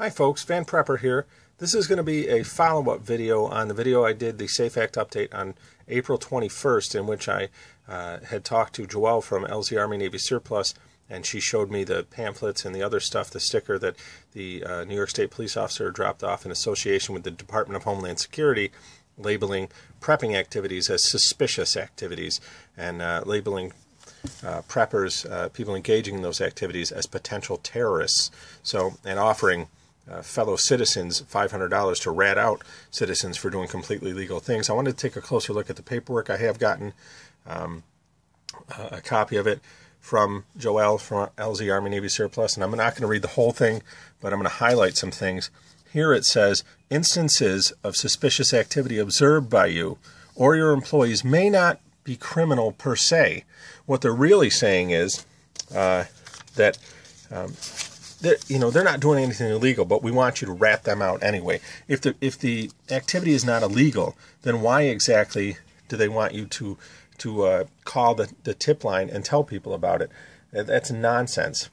Hi folks, Van Prepper here. This is going to be a follow-up video on the video I did, the SAFE Act update on April 21st, in which I had talked to Joelle from LZ Army Navy Surplus, and she showed me the pamphlets and the other stuff, the sticker that the New York State police officer dropped off in association with the Department of Homeland Security, labeling prepping activities as suspicious activities, and labeling preppers, people engaging in those activities, as potential terrorists. So, and offering fellow citizens $500 to rat out citizens for doing completely legal things. I wanted to take a closer look at the paperwork. I have gotten a copy of it from Joelle from LZ Army Navy Surplus, and I'm not going to read the whole thing, but I'm going to highlight some things. Here it says, instances of suspicious activity observed by you or your employees may not be criminal per se. What they're really saying is that they're not doing anything illegal, but we want you to rat them out anyway. If the activity is not illegal, then why exactly do they want you to call the tip line and tell people about it? That's nonsense.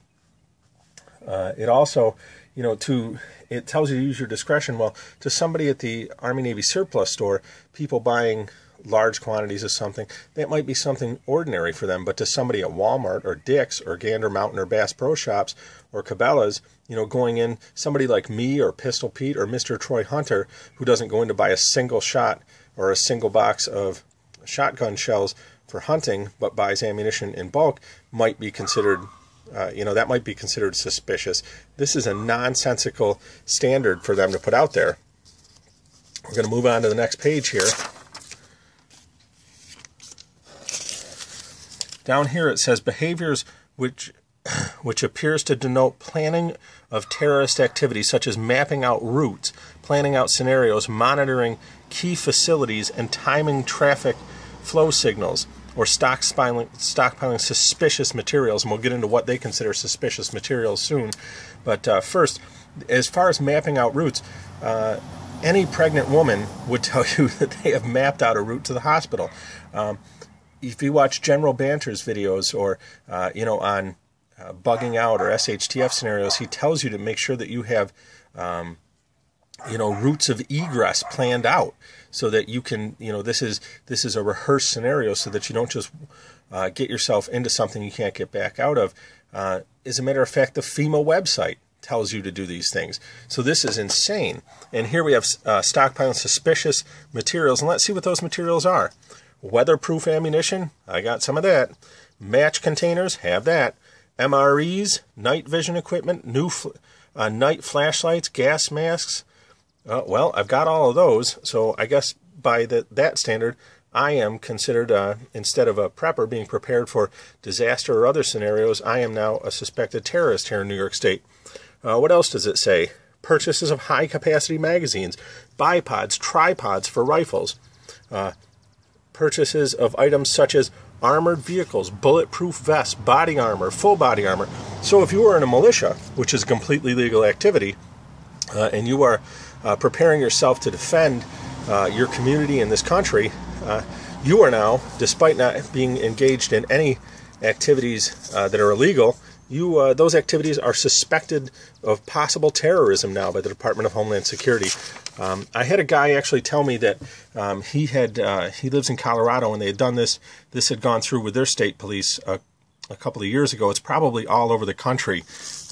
It also, it tells you to use your discretion. Well, to somebody at the Army Navy Surplus store, people buying large quantities of something, that might be something ordinary for them, but to somebody at Walmart or Dick's or Gander Mountain or Bass Pro Shops or Cabela's, going in, somebody like me or Pistol Pete or Mr. Troy Hunter, who doesn't go in to buy a single shot or a single box of shotgun shells for hunting, but buys ammunition in bulk, might be considered, that might be considered suspicious. This is a nonsensical standard for them to put out there. We're going to move on to the next page here. Down here it says behaviors which appears to denote planning of terrorist activities, such as mapping out routes, planning out scenarios, monitoring key facilities, and timing traffic flow signals, or stockpiling suspicious materials. And we'll get into what they consider suspicious materials soon. But first, as far as mapping out routes, any pregnant woman would tell you that they have mapped out a route to the hospital. If you watch General Banter's videos or, on bugging out or SHTF scenarios, he tells you to make sure that you have, routes of egress planned out so that you can, this is a rehearsed scenario so that you don't just get yourself into something you can't get back out of. As a matter of fact, the FEMA website tells you to do these things. So this is insane. And here we have stockpiling suspicious materials, and let's see what those materials are. Weatherproof ammunition, I got some of that. Match containers, have that. MREs, night vision equipment, new night flashlights, gas masks. Well, I've got all of those, so I guess by that standard, I am considered, instead of a prepper being prepared for disaster or other scenarios, I am now a suspected terrorist here in New York State. What else does it say? Purchases of high-capacity magazines, bipods, tripods for rifles. Purchases of items such as armored vehicles, bulletproof vests, body armor, full body armor. So if you are in a militia, which is a completely legal activity, and you are preparing yourself to defend your community in this country, you are now, despite not being engaged in any activities that are illegal, those activities are suspected of possible terrorism now by the Department of Homeland Security. I had a guy actually tell me that he lives in Colorado, and they had done this. This had gone through with their state police a couple of years ago. It's probably all over the country.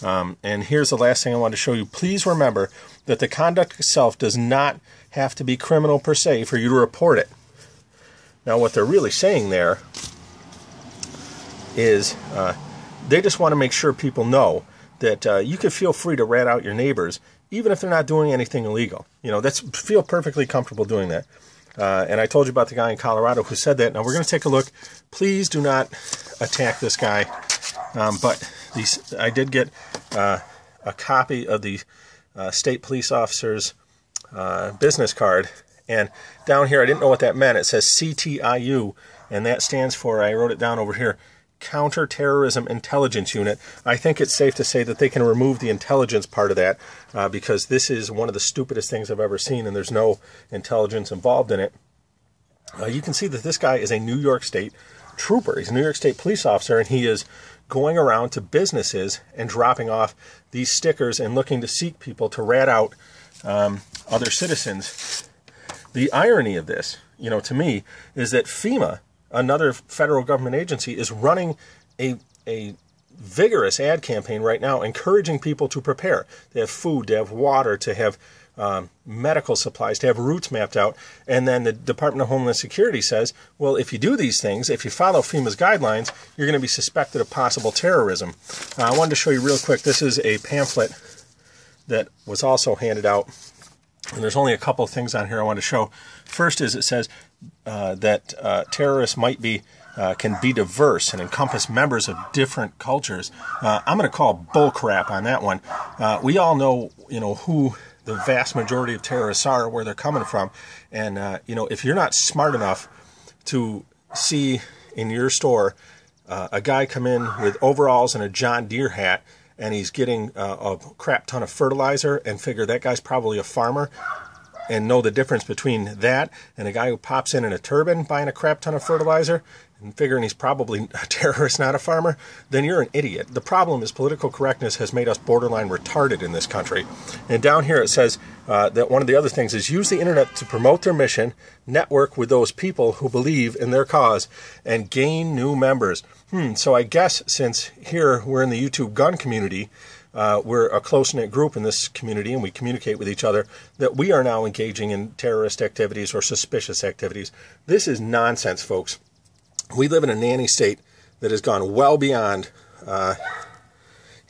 And here's the last thing I want to show you. Please remember that the conduct itself does not have to be criminal per se for you to report it. Now, what they're really saying there is they just want to make sure people know that you can feel free to rat out your neighbors, even if they're not doing anything illegal. Feel perfectly comfortable doing that. And I told you about the guy in Colorado who said that. Now we're going to take a look. Please do not attack this guy. But I did get a copy of the state police officer's business card. And down here, I didn't know what that meant. It says CTIU, and that stands for, I wrote it down over here, Counterterrorism Intelligence Unit. I think it's safe to say that they can remove the intelligence part of that because this is one of the stupidest things I've ever seen, and there's no intelligence involved in it. You can see that this guy is a New York State trooper. He's a New York State police officer, and he is going around to businesses and dropping off these stickers and looking to seek people to rat out other citizens. The irony of this, to me, is that FEMA, another federal government agency, is running a vigorous ad campaign right now encouraging people to prepare. They have food, to have water, to have medical supplies, to have routes mapped out. And then the Department of Homeland Security says, well, if you do these things, if you follow FEMA's guidelines, you're going to be suspected of possible terrorism. I wanted to show you real quick. This is a pamphlet that was also handed out. And there's only a couple of things on here I want to show. First is it says that terrorists can be diverse and encompass members of different cultures. I'm going to call bull crap on that one. We all know, who the vast majority of terrorists are, where they're coming from. And, if you're not smart enough to see in your store a guy come in with overalls and a John Deere hat, and he's getting a crap ton of fertilizer, and figure that guy's probably a farmer, and know the difference between that and a guy who pops in a turban buying a crap ton of fertilizer, and figuring he's probably a terrorist, not a farmer, then you're an idiot. The problem is political correctness has made us borderline retarded in this country. And down here it says that one of the other things is use the internet to promote their mission, network with those people who believe in their cause, and gain new members. So I guess since here we're in the YouTube gun community, we're a close-knit group in this community and we communicate with each other, that we are now engaging in terrorist activities or suspicious activities. This is nonsense, folks. We live in a nanny state that has gone well beyond,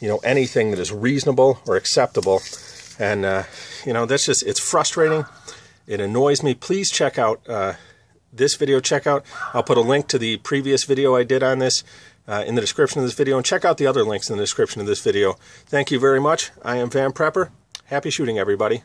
anything that is reasonable or acceptable. And, it's frustrating. It annoys me. Please check out this video. I'll put a link to the previous video I did on this in the description of this video, and check out the other links in the description of this video. Thank you very much. I am Van Prepper. Happy shooting, everybody.